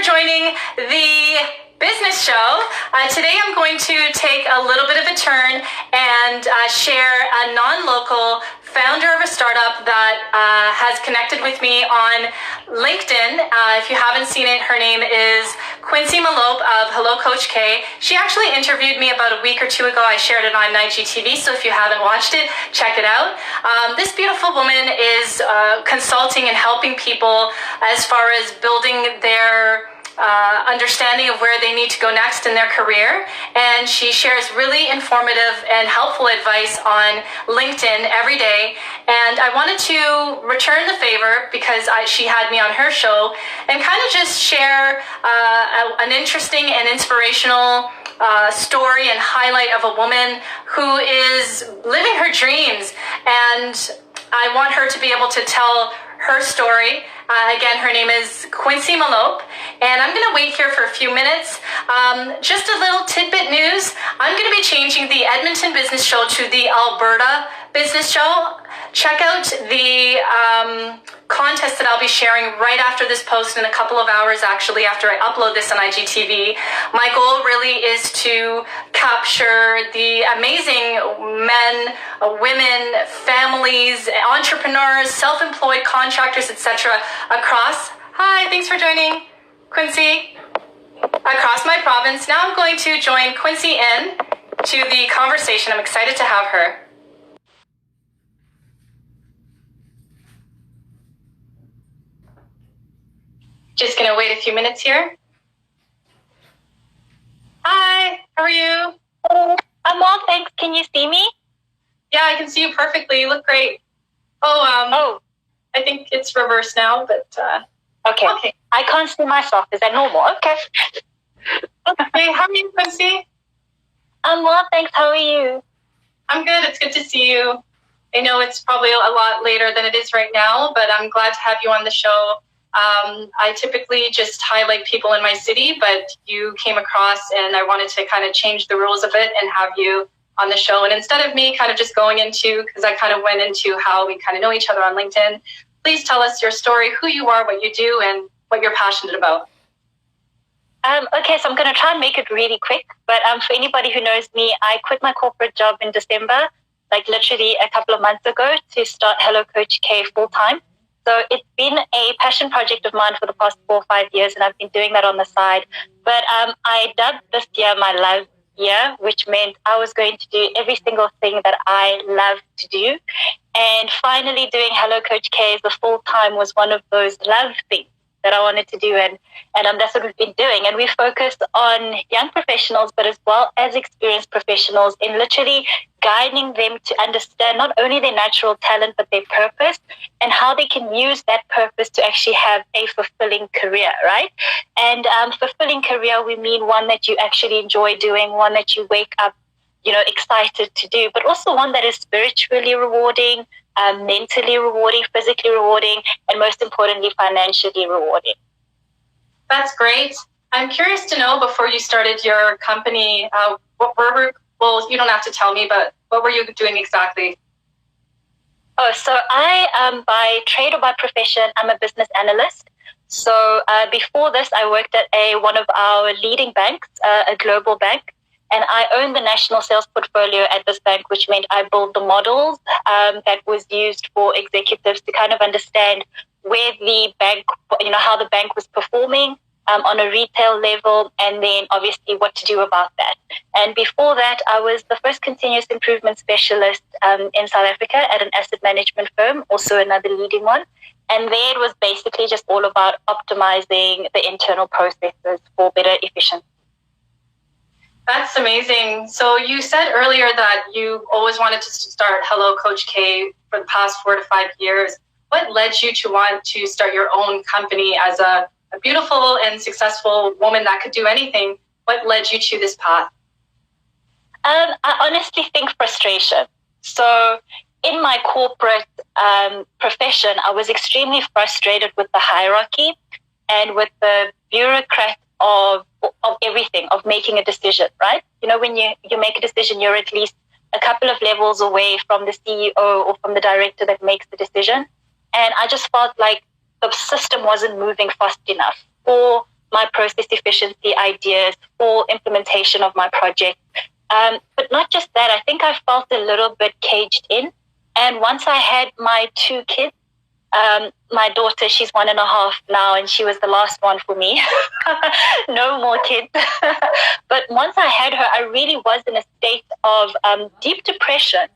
joining the business show. Today I'm going to take a little bit of a turn and share a non-local founder of a startup that has connected with me on LinkedIn. If you haven't seen it, her name is Quincy Molope of Hello Coach K. She actually interviewed me about a week or two ago. I shared it on IGTV, so if you haven't watched it, check it out. This beautiful woman is consulting and helping people as far as building their understanding of where they need to go next in their career, and she shares really informative and helpful advice on LinkedIn every day. And I wanted to return the favor because she had me on her show and kind of just share an interesting and inspirational story and highlight of a woman who is living her dreams, and I want her to be able to tell her story. Again, her name is Quincy Molope, and I'm going to wait here for a few minutes. Just a little tidbit news. I'm going to be changing the Edmonton Business Show to the Alberta Business Show. Check out the contest that I'll be sharing right after this post in a couple of hours, actually, after I upload this on IGTV. My goal really is to capture the amazing men, women, families, entrepreneurs, self-employed contractors, etc. across. Hi, thanks for joining, Quincy. Across my province. Now I'm going to join Quincy in to the conversation. I'm excited to have her. Just gonna wait a few minutes here. Hi, how are you? I'm well, thanks. Can you see me? Yeah, I can see you perfectly. You look great. I think it's reversed now, but Okay. I can't see myself. Is that normal? Okay. Okay, how are you, Quincy? I'm well, thanks. How are you? I'm good. It's good to see you. I know it's probably a lot later than it is right now, but I'm glad to have you on the show. I typically just highlight people in my city, but you came across and I wanted to kind of change the rules of it and have you on the show. And instead of me kind of just going into, because I kind of went into how we kind of know each other on LinkedIn, please tell us your story, who you are, what you do, and what you're passionate about. Okay, so I'm going to try and make it really quick. But for anybody who knows me, I quit my corporate job in December, like literally a couple of months ago, to start Hello Coach K full-time. So it's been a passion project of mine for the past 4 or 5 years, and I've been doing that on the side. But I dubbed this year my love year, which meant I was going to do every single thing that I love to do. And finally doing Hello Coach K as a full-time was one of those love things that I wanted to do, and that's what we've been doing. And we focus on young professionals, but as well as experienced professionals, in literally guiding them to understand not only their natural talent, but their purpose and how they can use that purpose to actually have a fulfilling career, right? And fulfilling career, we mean one that you actually enjoy doing, one that you wake up, excited to do, but also one that is spiritually rewarding, mentally rewarding, physically rewarding, and most importantly, financially rewarding. That's great. I'm curious to know, before you started your company, well, you don't have to tell me, but what were you doing exactly? Oh, so I, by trade or by profession, I'm a business analyst. So before this, I worked at one of our leading banks, a global bank. And I own the national sales portfolio at this bank, which meant I built the models that was used for executives to kind of understand where the bank, how the bank was performing on a retail level, and then obviously what to do about that. And before that, I was the first continuous improvement specialist in South Africa at an asset management firm, also another leading one. And there it was basically just all about optimizing the internal processes for better efficiency. That's amazing. So you said earlier that you always wanted to start Hello Coach K for the past 4 to 5 years. What led you to want to start your own company as a beautiful and successful woman that could do anything? What led you to this path? I honestly think frustration. So in my corporate profession, I was extremely frustrated with the hierarchy and with the bureaucrat of everything, of making a decision, right? When you make a decision, you're at least a couple of levels away from the CEO or from the director that makes the decision. And I just felt like the system wasn't moving fast enough, or my process efficiency ideas for implementation of my project. But not just that, I think I felt a little bit caged in. And once I had my 2 kids, my daughter, she's 1.5 now, and she was the last one for me. No more kids. But once I had her, I really was in a state of deep depression.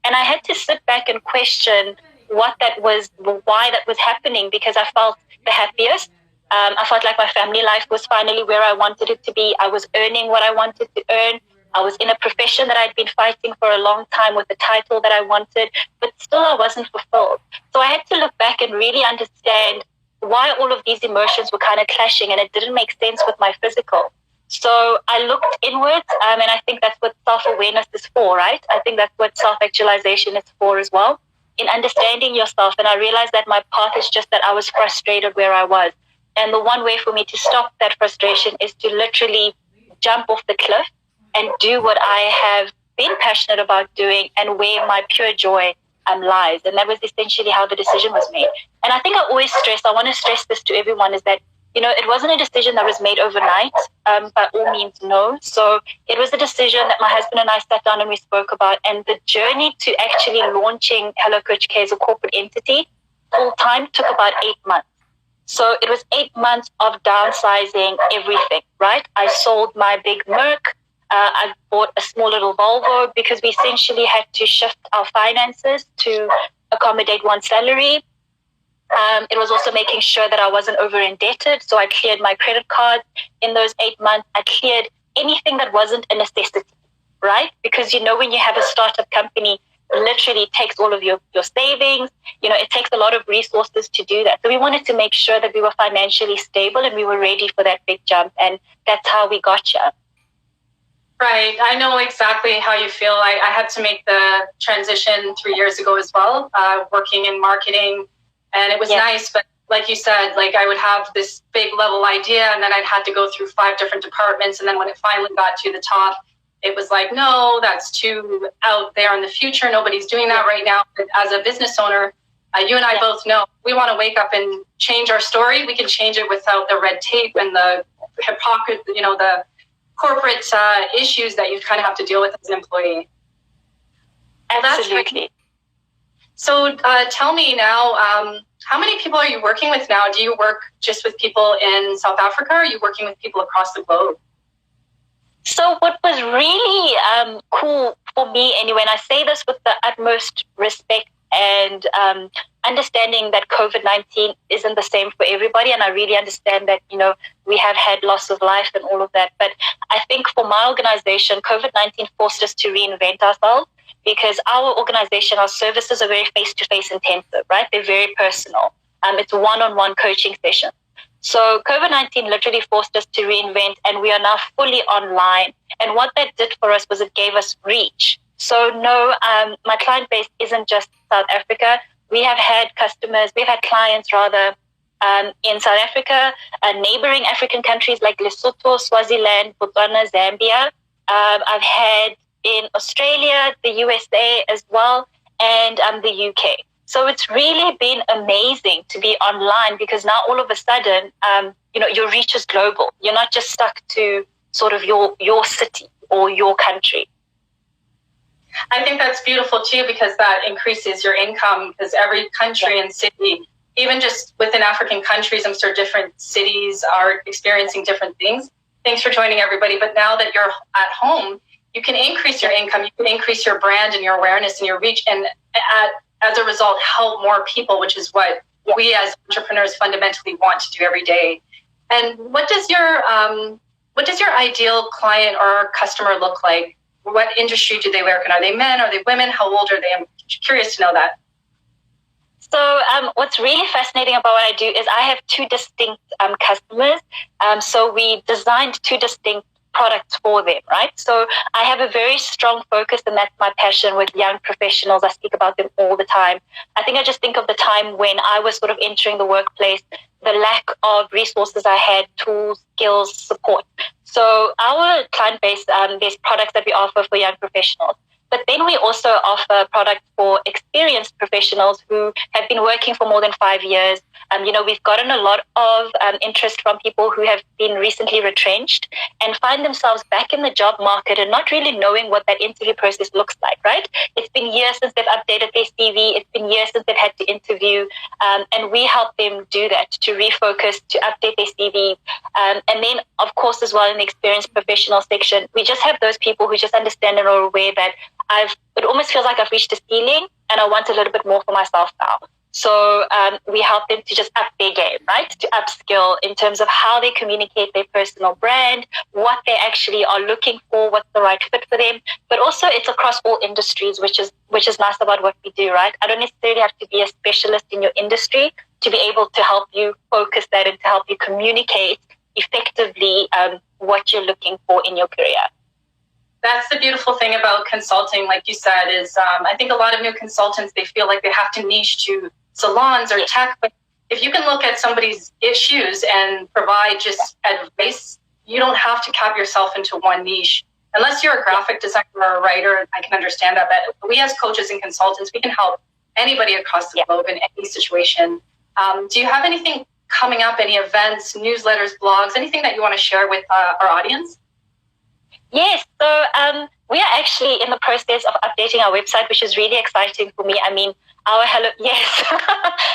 And I had to sit back and question what that was, why that was happening, because I felt the happiest. I felt like my family life was finally where I wanted it to be. I was earning what I wanted to earn. I was in a profession that I'd been fighting for a long time with the title that I wanted, but still I wasn't fulfilled. So I had to look back and really understand why all of these emotions were kind of clashing, and it didn't make sense with my physical. So I looked inwards, and I think that's what self-awareness is for, right? I think that's what self-actualization is for as well, in understanding yourself. And I realized that my path is just that I was frustrated where I was. And the one way for me to stop that frustration is to literally jump off the cliff and do what I have been passionate about doing and where my pure joy lies. And that was essentially how the decision was made. And I think I want to stress this to everyone, is that, it wasn't a decision that was made overnight, by all means, no. So it was a decision that my husband and I sat down and we spoke about. And the journey to actually launching Hello Coach K as a corporate entity full time took about 8 months. So it was 8 months of downsizing everything, right? I sold my big Merc. I bought a small little Volvo because we essentially had to shift our finances to accommodate one salary. It was also making sure that I wasn't over indebted. So I cleared my credit cards in those 8 months. I cleared anything that wasn't a necessity, right? Because, when you have a startup company, literally it takes all of your savings. It takes a lot of resources to do that. So we wanted to make sure that we were financially stable and we were ready for that big jump. And that's how we got here. Right. I know exactly how you feel. I had to make the transition 3 years ago as well, working in marketing. And it was nice. But like you said, I would have this big level idea, and then I'd had to go through 5 different departments. And then when it finally got to the top, it was like, no, that's too out there in the future. Nobody's doing that right now. But as a business owner, you and I both know we want to wake up and change our story. We can change it without the red tape and the hypocrisy, the corporate issues that you kind of have to deal with as an employee. Absolutely. So tell me now, how many people are you working with now? Do you work just with people in South Africa, or are you working with people across the globe? So what was really cool for me anyway, and I say this with the utmost respect and understanding that COVID-19 isn't the same for everybody. And I really understand that, we have had loss of life and all of that. But I think for my organization, COVID-19 forced us to reinvent ourselves, because our organization, our services are very face-to-face intensive, right? They're very personal. It's one-on-one coaching sessions. So COVID-19 literally forced us to reinvent, and we are now fully online. And what that did for us was it gave us reach. So no, my client base isn't just South Africa. We have had clients in South Africa, neighboring African countries like Lesotho, Swaziland, Botswana, Zambia. I've had in Australia, the USA as well, and the UK. So it's really been amazing to be online, because now all of a sudden, your reach is global. You're not just stuck to sort of your city or your country. I think that's beautiful too, because that increases your income, because every country and city, even just within African countries, I'm sure different cities are experiencing different things. Thanks for joining, everybody. But now that you're at home, you can increase your income, you can increase your brand and your awareness and your reach, and as a result, help more people, which is what we as entrepreneurs fundamentally want to do every day. And what does your ideal client or customer look like? What industry do they work in? Are they men? Are they women? How old are they? I'm curious to know that. So what's really fascinating about what I do is I have 2 distinct customers. So we designed 2 distinct products for them, right? So I have a very strong focus, and that's my passion with young professionals. I speak about them all the time. I think I just think of the time when I was sort of entering the workplace, the lack of resources I had, tools, skills, support. So our client base, there's products that we offer for young professionals. But then we also offer products for experienced professionals who have been working for more than 5 years. We've gotten a lot of interest from people who have been recently retrenched and find themselves back in the job market and not really knowing what that interview process looks like, right? It's been years since they've updated their CV. It's been years since they've had to interview. And we help them do that, to refocus, to update their CV. And then, of course, as well in the experienced professional section, we just have those people who just understand and are aware that it almost feels like I've reached a ceiling and I want a little bit more for myself now. So we help them to just up their game, right? To upskill in terms of how they communicate their personal brand, what they actually are looking for, what's the right fit for them. But also it's across all industries, which is nice about what we do, right? I don't necessarily have to be a specialist in your industry to be able to help you focus that and to help you communicate effectively what you're looking for in your career. That's the beautiful thing about consulting, like you said, is I think a lot of new consultants, they feel like they have to niche to salons or tech. But if you can look at somebody's issues and provide just advice, you don't have to cap yourself into one niche. Unless you're a graphic designer or a writer, I can understand that. But we as coaches and consultants, we can help anybody across the globe in any situation. Do you have anything coming up, any events, newsletters, blogs, anything that you want to share with our audience? Yes, so we are actually in the process of updating our website, which is really exciting for me. I mean, our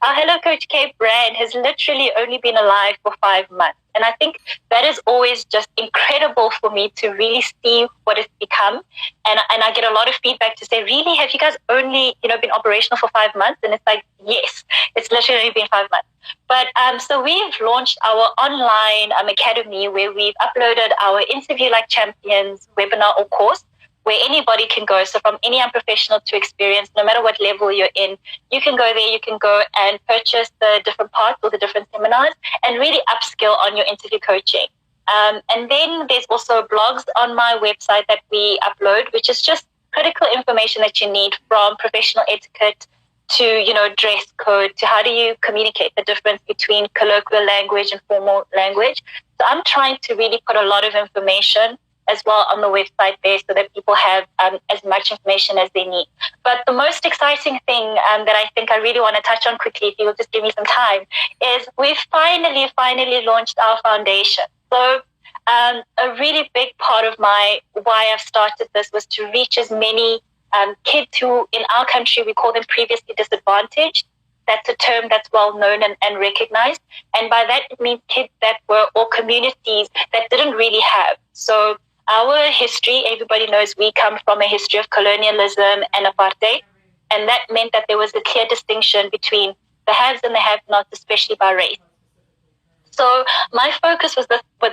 Hello Coach K brand has literally only been alive for 5 months. And I think that is always just incredible for me to really see what it's become. And I get a lot of feedback to say, really, have you guys only, been operational for 5 months? And it's like, yes, it's literally only been 5 months. But so we've launched our online academy where we've uploaded our Interview Like Champions webinar or course, where anybody can go. So from any unprofessional to experienced, no matter what level you're in, you can go there, you can go and purchase the different parts or the different seminars and really upskill on your interview coaching. And then there's also blogs on my website that we upload, which is just critical information that you need, from professional etiquette to, dress code, to how do you communicate the difference between colloquial language and formal language. So I'm trying to really put a lot of information as well on the website there so that people have as much information as they need. But the most exciting thing that I think I really want to touch on quickly, if you will just give me some time, is we've finally launched our foundation. So a really big part of why I've started this was to reach as many kids who in our country, we call them previously disadvantaged. That's a term that's well known and recognized. And by that, it means kids that were, or communities that didn't really have. So our history, everybody knows we come from a history of colonialism and apartheid. And that meant that there was a clear distinction between the haves and the have-nots, especially by race. So my focus with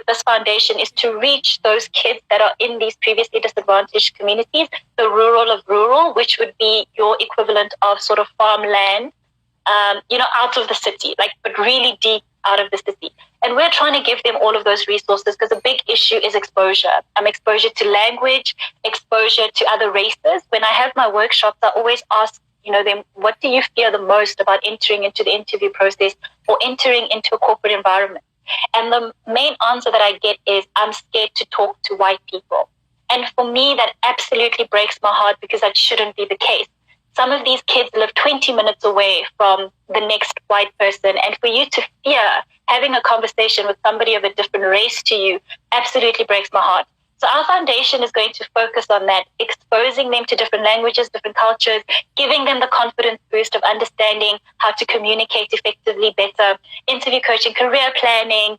this foundation is to reach those kids that are in these previously disadvantaged communities, the rural of rural, which would be your equivalent of sort of farmland, out of the city, but really deep out of the city. And we're trying to give them all of those resources because a big issue is exposure. Exposure to language, exposure to other races. When I have my workshops, I always ask them, what do you fear the most about entering into the interview process or entering into a corporate environment? And the main answer that I get is, I'm scared to talk to white people. And for me, that absolutely breaks my heart because that shouldn't be the case. Some of these kids live 20 minutes away from the next white person. And for you to fear having a conversation with somebody of a different race to you absolutely breaks my heart. So our foundation is going to focus on that, exposing them to different languages, different cultures, giving them the confidence boost of understanding how to communicate effectively better, interview coaching, career planning,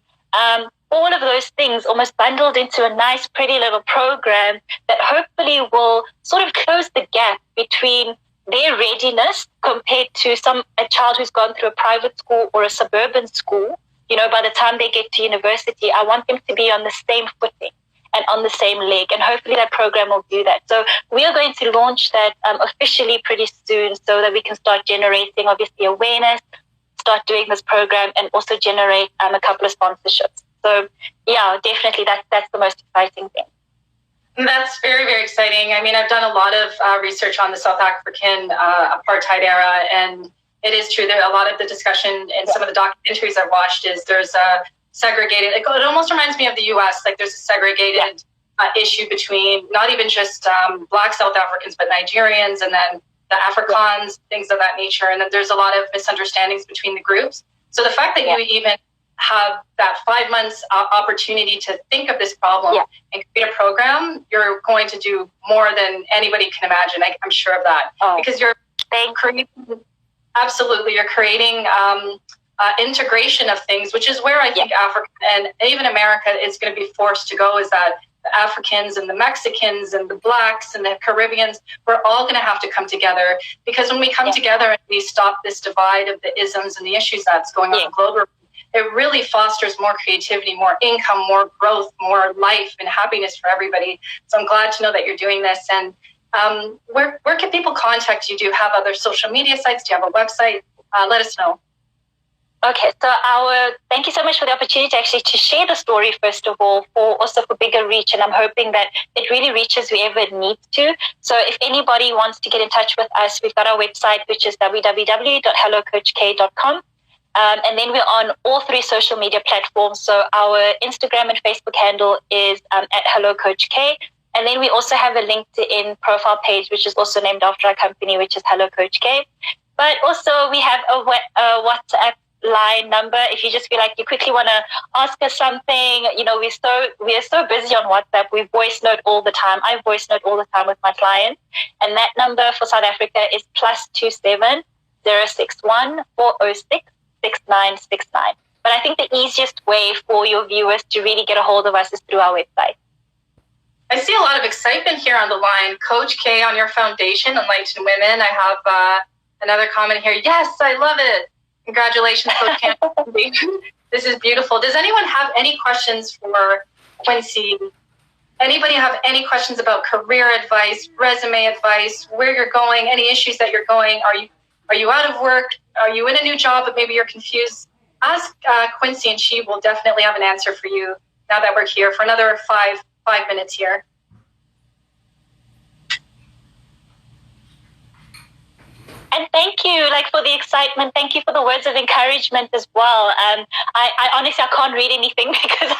all of those things almost bundled into a nice, pretty little program that hopefully will sort of close the gap between their readiness compared to a child who's gone through a private school or a suburban school. By the time they get to university, I want them to be on the same footing and on the same leg. And hopefully that program will do that. So we are going to launch that officially pretty soon so that we can start generating, obviously, awareness, start doing this program, and also generate a couple of sponsorships. So, yeah, definitely that's the most exciting thing. That's very, very exciting. I mean, I've done a lot of research on the South African apartheid era, and it is true that a lot of the discussion in some of the documentaries I've watched is there's a segregated, it almost reminds me of the U.S., there's a segregated issue between not even just Black South Africans, but Nigerians, and then the Afrikaans, things of that nature. And that there's a lot of misunderstandings between the groups. So the fact that you even have that 5 months opportunity to think of this problem and create a program, you're going to do more than anybody can imagine. I'm sure of that. Because you're creating, you're creating integration of things, which is where I think Africa and even America is going to be forced to go, is that the Africans and the Mexicans and the Blacks and the Caribbeans, we're all going to have to come together, because when we come together and we stop this divide of the isms and the issues that's going on globally, it really fosters more creativity, more income, more growth, more life and happiness for everybody. So I'm glad to know that you're doing this. And where can people contact you? Do you have other social media sites? Do you have a website? Let us know. Okay, so thank you so much for the opportunity actually to share the story, first of all, for bigger reach. And I'm hoping that it really reaches whoever it needs to. So if anybody wants to get in touch with us, we've got our website, which is www.hellocoachk.com. And then we're on all 3 social media platforms. So our Instagram and Facebook handle is at Hello Coach K. And then we also have a LinkedIn profile page, which is also named after our company, which is Hello Coach K. But also we have a WhatsApp line number. If you just feel like you quickly want to ask us something, we are so busy on WhatsApp. We voice note all the time. I voice note all the time with my clients. And that number for South Africa is +27 061 406 6969. But I think the easiest way for your viewers to really get a hold of us is through our website. I see a lot of excitement here on the line. Coach K on your foundation, Enlightened Women. I have another comment here. Yes, I love it. Congratulations, Coach K. This is beautiful. Does anyone have any questions for Quincy? Anybody have any questions about career advice, resume advice, where you're going, any issues that you're going? Are you out of work? Are you in a new job, but maybe you're confused? Ask Quincy, and she will definitely have an answer for you now that we're here for another five minutes here. And thank you, for the excitement. Thank you for the words of encouragement as well. I honestly, I can't read anything because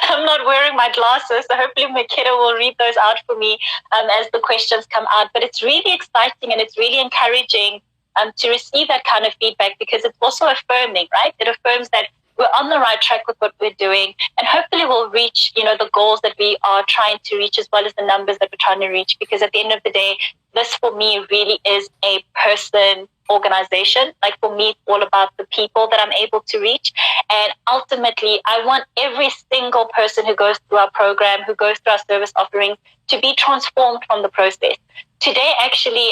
I'm not wearing my glasses. So hopefully my kiddo will read those out for me as the questions come out. But it's really exciting and it's really encouraging to receive that kind of feedback, because it's also affirming, right? It affirms that we're on the right track with what we're doing, and hopefully we'll reach, the goals that we are trying to reach, as well as the numbers that we're trying to reach. Because at the end of the day, this for me really is a person organization. For me, it's all about the people that I'm able to reach. And ultimately, I want every single person who goes through our program, who goes through our service offerings, to be transformed from the process. Today, actually,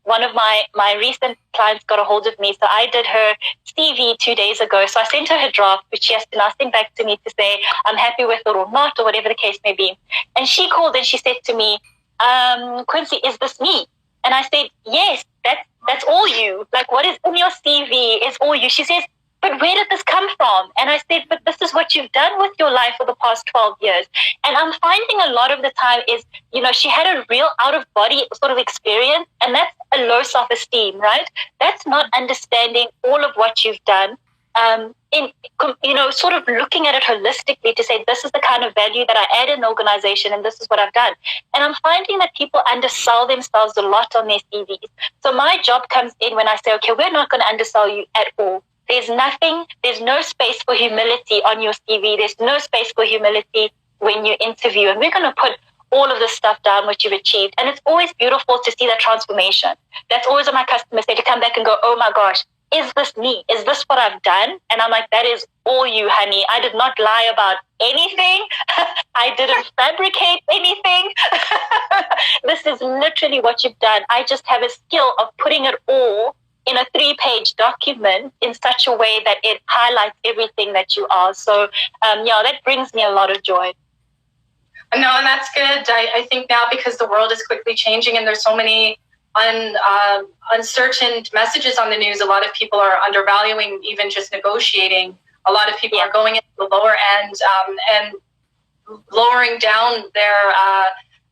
one of my recent clients got a hold of me. So I did her CV 2 days ago. So I sent her draft, which she has to now send back to me to say I'm happy with it or not, or whatever the case may be. And she called and she said to me, Quincy, is this me? And I said, yes, that's all you. What is in your CV is all you. She says, but where did this come from? And I said, but this is what you've done with your life for the past 12 years. And I'm finding a lot of the time is, she had a real out-of-body sort of experience, and that's a low self-esteem, right? That's not understanding all of what you've done. Sort of looking at it holistically to say, this is the kind of value that I add in the organization, and this is what I've done. And I'm finding that people undersell themselves a lot on their CVs. So my job comes in when I say, okay, we're not going to undersell you at all. There's no space for humility on your CV. There's no space for humility when you interview. And we're going to put all of this stuff down, what you've achieved. And it's always beautiful to see that transformation. That's always what my customers say, to come back and go, oh my gosh, is this me? Is this what I've done? And I'm like, that is all you, honey. I did not lie about anything. I didn't fabricate anything. This is literally what you've done. I just have a skill of putting it all in a 3-page document in such a way that it highlights everything that you are. So, that brings me a lot of joy. No, and that's good. I think now, because the world is quickly changing and there's so many uncertain messages on the news, a lot of people are undervaluing even just negotiating. A lot of people are going into the lower end and lowering down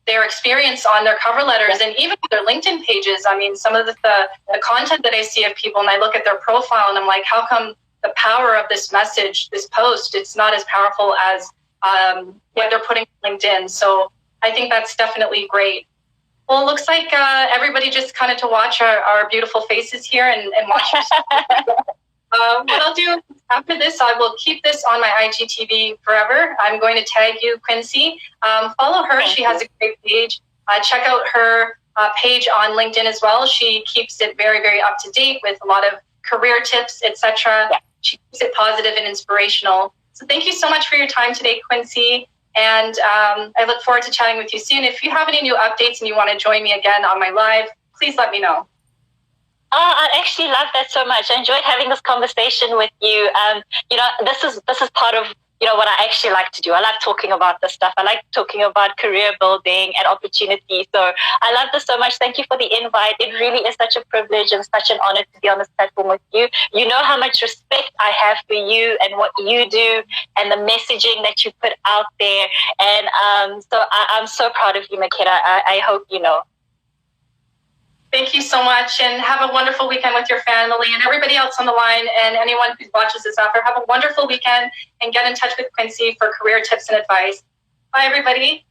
their experience on their cover letters and even their LinkedIn pages. I mean, some of the content that I see of people, and I look at their profile and I'm like, how come the power of this message, this post, it's not as powerful as what they're putting on LinkedIn? So I think that's definitely great. Well, it looks like everybody just kind of to watch our beautiful faces here and watch what I'll do after this, I will keep this on my IGTV forever. I'm going to tag you, Quincy. Follow her. She has a great page. Check out her page on LinkedIn as well. She keeps it very, very up to date with a lot of career tips, etc. Yeah. She keeps it positive and inspirational. So thank you so much for your time today, Quincy. And I look forward to chatting with you soon. If you have any new updates and you want to join me again on my live, please let me know. Oh, I actually love that so much. I enjoyed having this conversation with you. This is part of what I actually like to do. I like talking about this stuff. I like talking about career building and opportunity. So I love this so much. Thank you for the invite. It really is such a privilege and such an honor to be on this platform with you. You know how much respect I have for you and what you do and the messaging that you put out there. And so I'm so proud of you, Makeda. I hope you know. Thank you so much, and have a wonderful weekend with your family and everybody else on the line, and anyone who watches this after. Have a wonderful weekend and get in touch with Quincy for career tips and advice. Bye, everybody.